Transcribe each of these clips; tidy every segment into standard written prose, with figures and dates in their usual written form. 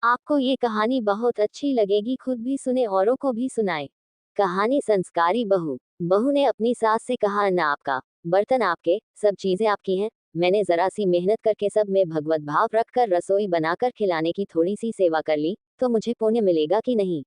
आपको ये कहानी बहुत अच्छी लगेगी, खुद भी सुने औरों को भी सुनाए। कहानी संस्कारी बहू। बहू ने अपनी सास से कहा, अन्न आपका, बर्तन आपके, सब चीजें आपकी हैं। मैंने जरा सी मेहनत करके सब में भगवत भाव रखकर रसोई बनाकर खिलाने की थोड़ी सी सेवा कर ली, तो मुझे पुण्य मिलेगा कि नहीं?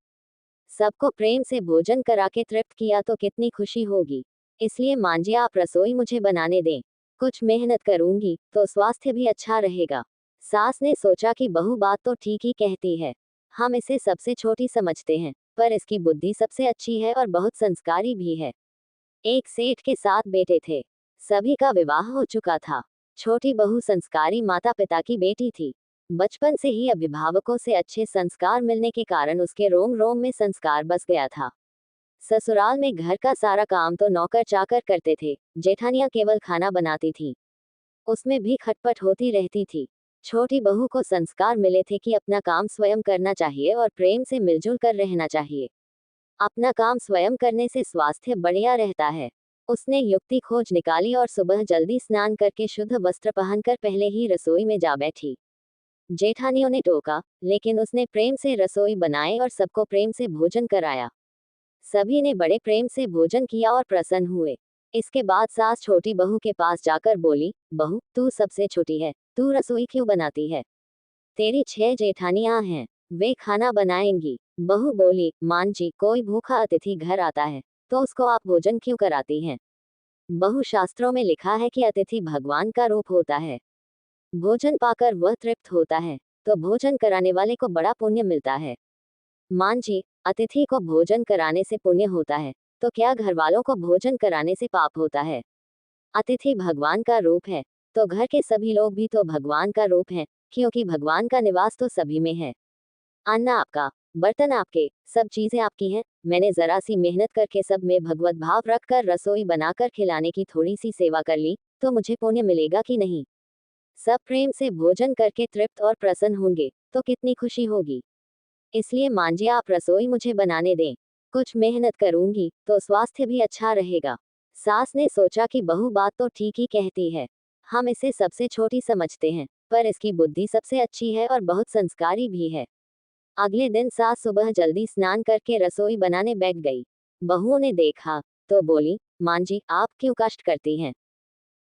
सबको प्रेम से भोजन करा के तृप्त किया तो कितनी खुशी होगी। इसलिए मांझिए आप रसोई मुझे बनाने दें। कुछ मेहनत करूंगी तो स्वास्थ्य भी अच्छा रहेगा। सास ने सोचा कि बहू बात तो ठीक ही कहती है। हम इसे सबसे छोटी समझते हैं, पर इसकी बुद्धि सबसे अच्छी है और बहुत संस्कारी भी है। एक सेठ के 7 बेटे थे। सभी का विवाह हो चुका था। छोटी बहू संस्कारी माता पिता की बेटी थी। बचपन से ही अभिभावकों से अच्छे संस्कार मिलने के कारण उसके रोम रोम में संस्कार बस गया था। ससुराल में घर का सारा काम तो नौकर चाकर करते थे, जेठानियां केवल खाना बनाती थी। उसमें भी खटपट होती रहती थी। छोटी बहू को संस्कार मिले थे कि अपना काम स्वयं करना चाहिए और प्रेम से मिलजुल कर रहना चाहिए। अपना काम स्वयं करने से स्वास्थ्य बढ़िया रहता है। उसने युक्ति खोज निकाली और सुबह जल्दी स्नान करके शुद्ध वस्त्र पहनकर पहले ही रसोई में जा बैठी। जेठानियों ने टोका, लेकिन उसने प्रेम से रसोई बनाए और सबको प्रेम से भोजन कराया। सभी ने बड़े प्रेम से भोजन किया और प्रसन्न हुए। इसके बाद सास छोटी बहू के पास जाकर बोली, बहू तू सबसे छोटी है, तू रसोई क्यों बनाती है? तेरी 6 जेठानियां हैं, वे खाना बनाएंगी। बहू बोली, मान जी कोई भूखा अतिथि घर आता है तो उसको आप भोजन क्यों कराती हैं? बहू शास्त्रों में लिखा है कि अतिथि भगवान का रूप होता है। भोजन पाकर वह तृप्त होता है, तो भोजन कराने वाले को बड़ा पुण्य मिलता है। मान जी, अतिथि को भोजन कराने से पुण्य होता है, तो क्या घर वालों को भोजन कराने से पाप होता है? अतिथि भगवान का रूप है, तो घर के सभी लोग भी तो भगवान का रूप हैं, क्योंकि भगवान का निवास तो सभी में है। अन्न आपका, बर्तन आपके, सब चीजें आपकी हैं। मैंने जरा सी मेहनत करके सब में भगवत भाव रखकर रसोई बनाकर खिलाने की थोड़ी सी सेवा कर ली, तो मुझे पुण्य मिलेगा कि नहीं? सब प्रेम से भोजन करके तृप्त और प्रसन्न होंगे, तो कितनी खुशी होगी। इसलिए मांझिए आप रसोई मुझे बनाने दें। कुछ मेहनत करूंगी तो स्वास्थ्य भी अच्छा रहेगा। सास ने सोचा कि बहू बात तो ठीक ही कहती है। हम इसे सबसे छोटी समझते हैं, पर इसकी बुद्धि सबसे अच्छी है और बहुत संस्कारी भी है। अगले दिन सास सुबह जल्दी स्नान करके रसोई बनाने बैठ गई। बहुओं ने देखा तो बोली, मां जी आप क्यों कष्ट करती हैं?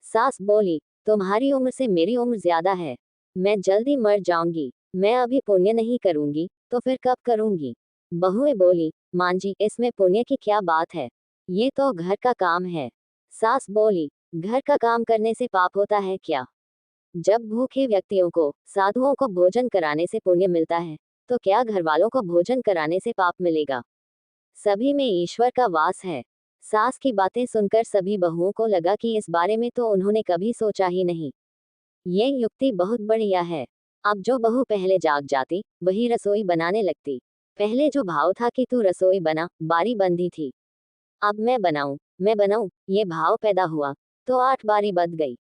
सास बोली, तुम्हारी उम्र से मेरी उम्र ज्यादा है। मैं जल्दी मर जाऊंगी। मैं अभी पुण्य नहीं करूंगी तो फिर कब करूंगी? बहुएं बोली, मां जी इसमें पुण्य की क्या बात है? ये तो घर का काम है। सास बोली, घर का काम करने से पाप होता है क्या? जब भूखे व्यक्तियों को, साधुओं को भोजन कराने से पुण्य मिलता है, तो क्या घर वालों को भोजन कराने से पाप मिलेगा? सभी में ईश्वर का वास है। सास की बातें सुनकर सभी बहुओं को लगा कि इस बारे में तो उन्होंने कभी सोचा ही नहीं। ये युक्ति बहुत बढ़िया है। अब जो बहू पहले जाग जाती, वही रसोई बनाने लगती। पहले जो भाव था कि तू रसोई बना, बारी बंधी थी। अब मैं बनाऊं, ये भाव पैदा हुआ, तो 8 बारी बंध गई।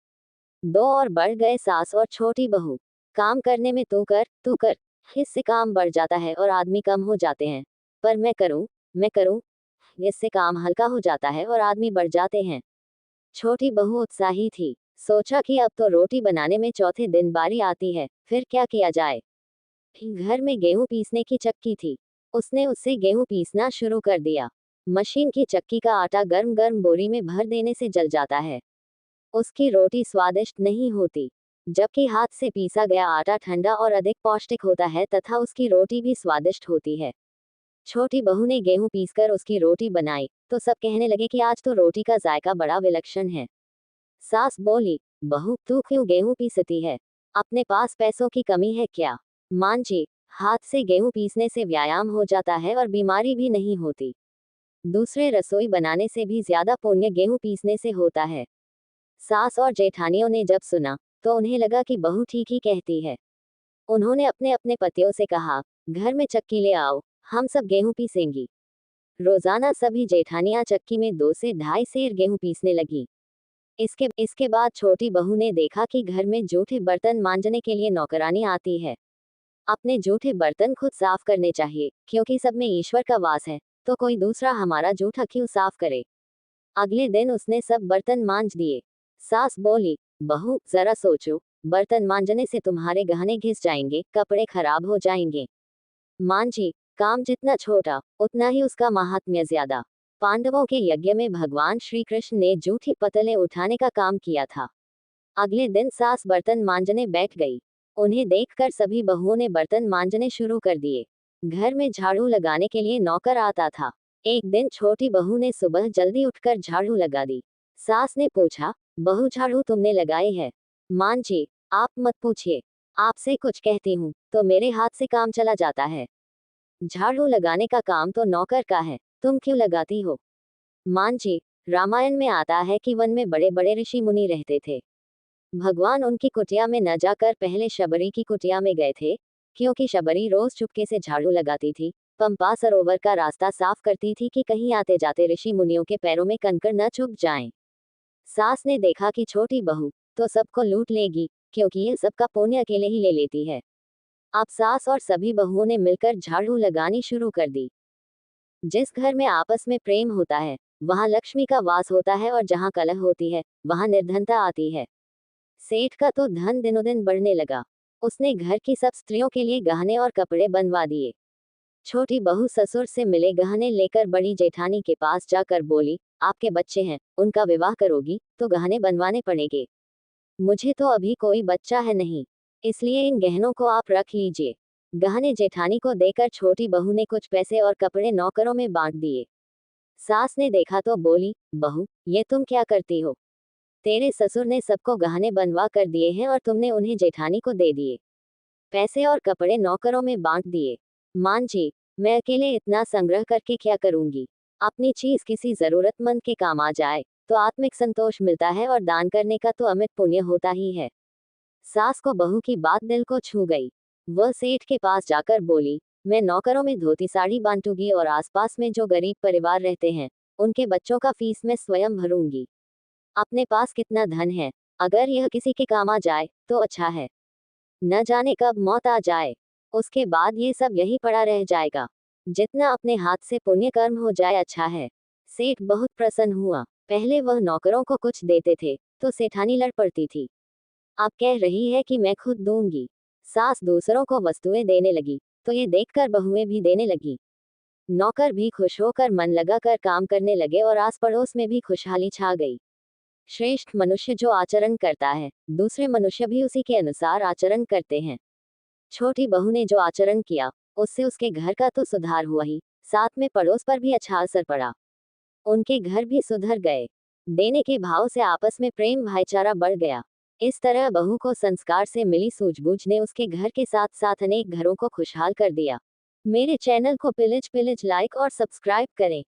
2 और बढ़ गए सास और छोटी बहू। काम करने में तू कर, इससे काम बढ़ जाता है और आदमी कम हो जाते हैं। पर मैं करूं, इससे काम हल्का हो जाता है और आदमी बढ़ जाते हैं। छोटी बहू उत्साही थी। सोचा कि अब तो रोटी बनाने में चौथे दिन बारी आती है, फिर क्या किया जाए। घर में गेहूं पीसने की चक्की थी। उसने उससे गेहूं पीसना शुरू कर दिया। मशीन की चक्की का आटा गर्म गर्म बोरी में भर देने से जल जाता है। उसकी रोटी स्वादिष्ट नहीं होती। जबकि हाथ से पीसा गया आटा ठंडा और अधिक पौष्टिक होता है तथा उसकी रोटी भी स्वादिष्ट होती है। छोटी बहू ने गेहूं पीसकर उसकी रोटी बनाई, तो सब कहने लगे कि आज तो रोटी का जायका बड़ा विलक्षण है। सास बोली, बहू तू क्यों गेहूं पीसती है? अपने पास पैसों की कमी है क्या? मान जी, हाथ से गेहूं पीसने से व्यायाम हो जाता है और बीमारी भी नहीं होती। दूसरे रसोई बनाने से भी ज्यादा पुण्य गेहूं पीसने से होता है। सास और जेठानियों ने जब सुना, तो उन्हें लगा कि बहू ठीक ही कहती है। उन्होंने अपने अपने पतियों से कहा, घर में चक्की ले आओ, हम सब गेहूं पीसेंगी। रोजाना सभी जेठानियां चक्की में 2 से ढाई सेर गेहूं पीसने लगी। इसके बाद छोटी बहू ने देखा कि घर में जूठे बर्तन मांजने के लिए नौकरानी आती है। अपने जूठे बर्तन खुद साफ करने चाहिए, क्योंकि सब में ईश्वर का वास है, तो कोई दूसरा हमारा जूठा क्यों साफ करे। अगले दिन उसने सब बर्तन मांज दिए। सास बोली, बहू जरा सोचो, बर्तन मांजने से तुम्हारे गहने घिस जाएंगे, कपड़े खराब हो जाएंगे। मान जी, काम जितना छोटा उतना ही उसका महात्म्य ज्यादा। पांडवों के यज्ञ में भगवान श्री कृष्ण ने जूठी पतले उठाने का काम किया था। अगले दिन सास बर्तन मांजने बैठ गई। उन्हें देखकर सभी बहुओं ने बर्तन मांजने शुरू कर दिए। घर में झाड़ू लगाने के लिए नौकर आता था। एक दिन छोटी बहू ने सुबह जल्दी उठकर झाड़ू लगा दी। सास ने पूछा, बहू झाड़ू तुमने लगाई है? मान जी, आप मत पूछिए, आपसे कुछ कहती हूँ तो मेरे हाथ से काम चला जाता है। झाड़ू लगाने का काम तो नौकर का है, तुम क्यों लगाती हो? मान जी, रामायण में आता है कि वन में बड़े बड़े ऋषि मुनि रहते थे। भगवान उनकी कुटिया में न जाकर पहले शबरी की कुटिया में गए थे, क्योंकि शबरी रोज चुपके से झाड़ू लगाती थी, पंपा सरोवर का रास्ता साफ करती थी कि कहीं आते जाते ऋषि मुनियों के पैरों में कंकड़ न चुभ जाएं। सास ने देखा कि छोटी बहू तो सबको लूट लेगी, क्योंकि यह सबका पुण्य अकेले ही ले लेती है। अब सास और सभी बहुओं ने मिलकर झाड़ू लगानी शुरू कर दी। जिस घर में आपस में प्रेम होता है, वहां लक्ष्मी का वास होता है, और जहां कलह होती है, वहां निर्धनता आती है। सेठ का तो धन दिनों दिन बढ़ने लगा। उसने घर की सब स्त्रियों के लिए गहने और कपड़े बनवा दिए। छोटी बहू ससुर से मिले गहने लेकर बड़ी जेठानी के पास जाकर बोली, आपके बच्चे हैं, उनका विवाह करोगी तो गहने बनवाने पड़ेंगे। मुझे तो अभी कोई बच्चा है नहीं, इसलिए इन गहनों को आप रख लीजिए। गहने जेठानी को देकर छोटी बहू ने कुछ पैसे और कपड़े नौकरों में बांट दिए। सास ने देखा तो बोली, बहू, ये तुम क्या करती हो? तेरे ससुर ने सबको गहने बनवा कर दिए हैं और तुमने उन्हें जेठानी को दे दिए। पैसे और कपड़े नौकरों में बांट दिए। मान जी, मैं अकेले इतना संग्रह करके क्या करूंगी? अपनी चीज किसी जरूरतमंद के काम आ जाए तो आत्मिक संतोष मिलता है, और दान करने का तो अमित पुण्य होता ही है। सास को बहू की बात दिल को छू गई। वह सेठ के पास जाकर बोली, मैं नौकरों में धोती साड़ी बांटूंगी और आसपास में जो गरीब परिवार रहते हैं, उनके बच्चों का फीस मैं स्वयं भरूंगी। अपने पास कितना धन है, अगर यह किसी के काम आ जाए तो अच्छा है। न जाने कब मौत आ जाए, उसके बाद ये सब यही पड़ा रह जाएगा। जितना अपने हाथ से पुण्य कर्म हो जाए अच्छा है। सेठ बहुत प्रसन्न हुआ। पहले वह नौकरों को कुछ देते थे तो सेठानी लड़ पड़ती थी। अब कह रही है कि मैं खुद दूंगी। सास दूसरों को वस्तुएं देने लगी तो ये देखकर बहुएं भी देने लगी। नौकर भी खुश होकर मन लगाकर काम करने लगे और आस पड़ोस में भी खुशहाली छा गई। श्रेष्ठ मनुष्य जो आचरण करता है, दूसरे मनुष्य भी उसी के अनुसार आचरण करते हैं। छोटी बहू ने जो आचरण किया, उससे उसके घर का तो सुधार हुआ ही, साथ में पड़ोस पर भी अच्छा असर पड़ा। उनके घर भी सुधर गए। देने के भाव से आपस में प्रेम भाईचारा बढ़ गया। इस तरह बहू को संस्कार से मिली सूझबूझ ने उसके घर के साथ साथ अनेक घरों को खुशहाल कर दिया। मेरे चैनल को प्लीज लाइक और सब्सक्राइब करें।